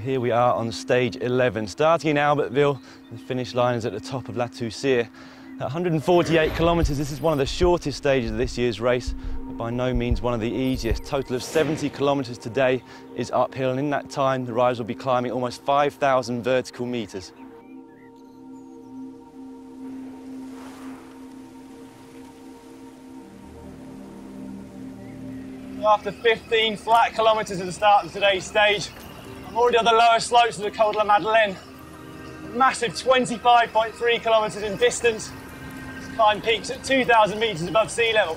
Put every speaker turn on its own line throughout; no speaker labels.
Here we are on stage 11, starting in Albertville. The finish line is at the top of La Toussière. At 148 kilometres, this is one of the shortest stages of this year's race, but by no means one of the easiest. Total of 70 kilometres today is uphill, and in that time the riders will be climbing almost 5,000 vertical metres. After 15 flat kilometres at the start of today's stage, I'm already on the lower slopes of the Col de la Madeleine. A massive 25.3 kilometres in distance. This climb peaks at 2,000 metres above sea level.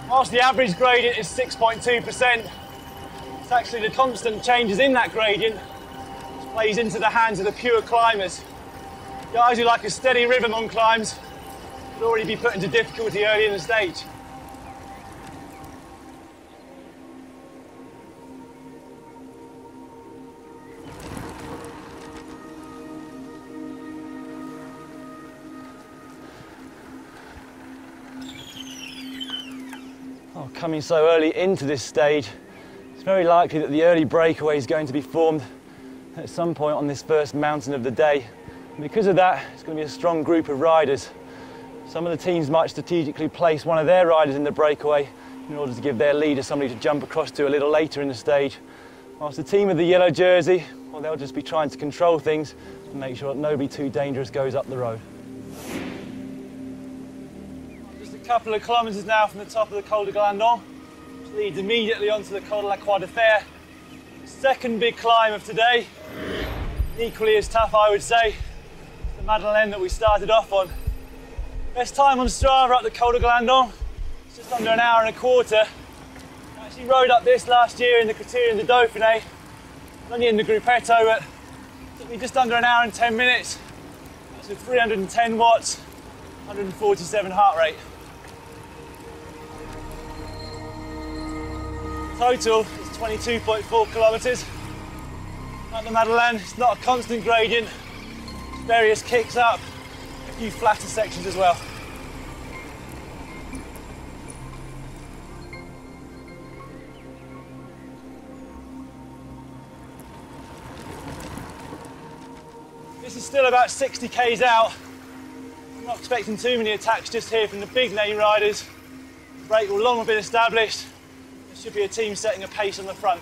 Whilst the average gradient is 6.2%, it's actually the constant changes in that gradient which plays into the hands of the pure climbers. Guys who like a steady rhythm on climbs would already be put into difficulty early in the stage. Coming so early into this stage, it's very likely that the early breakaway is going to be formed at some point on this first mountain of the day. And because of that, it's going to be a strong group of riders. Some of the teams might strategically place one of their riders in the breakaway in order to give their leader somebody to jump across to a little later in the stage. Whilst the team with the yellow jersey, well, they'll just be trying to control things and make sure that nobody too dangerous goes up the road. Couple of kilometres now from the top of the Col de Glandon, which leads immediately onto the Col de la Croix de Fer. Second big climb of today, equally as tough I would say, the Madeleine that we started off on. Best time on Strava up the Col de Glandon, it's just under an hour and a quarter. I actually rode up this last year in the Criterium de Dauphiné, only in the Gruppetto, but it took me just under an hour and 10 minutes. That's with 310 watts, 147 heart rate. Total is 22.4 kilometres. Up the Madeleine, it's not a constant gradient. There's various kicks up, a few flatter sections as well. This is still about 60 k's out. I'm not expecting too many attacks just here from the big name riders. The break will long have been established. There should be a team setting a pace on the front.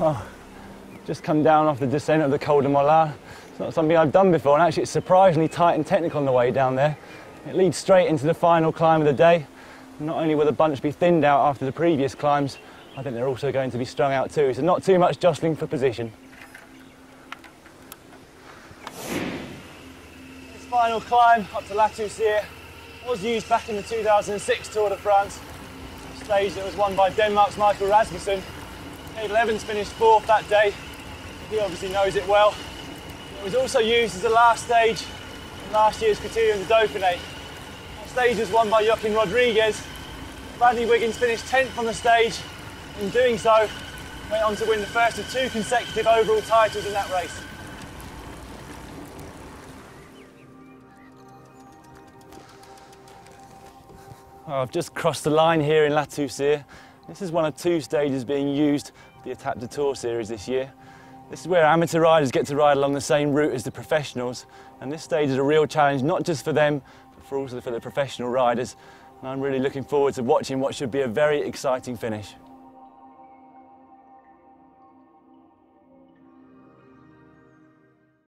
Oh, just come down off the descent of the Col de Mollard. It's not something I've done before, and actually it's surprisingly tight and technical on the way down there. It leads straight into the final climb of the day. Not only will the bunch be thinned out after the previous climbs, I think they're also going to be strung out too, so not too much jostling for position. This final climb up to La Toussière was used back in the 2006 Tour de France, a stage that was won by Denmark's Michael Rasmussen. Cade Evans finished fourth that day. He obviously knows it well. It was also used as the last stage in last year's Criterium de Dauphiné. That stage was won by Joaquin Rodriguez. Bradley Wiggins finished 10th on the stage. In doing so, went on to win the first of two consecutive overall titles in that race. Well, I've just crossed the line here in La Toussière. This is one of two stages being used for the Étape de Tour series this year. This is where amateur riders get to ride along the same route as the professionals, and this stage is a real challenge, not just for them, but also for the professional riders. And I'm really looking forward to watching what should be a very exciting finish.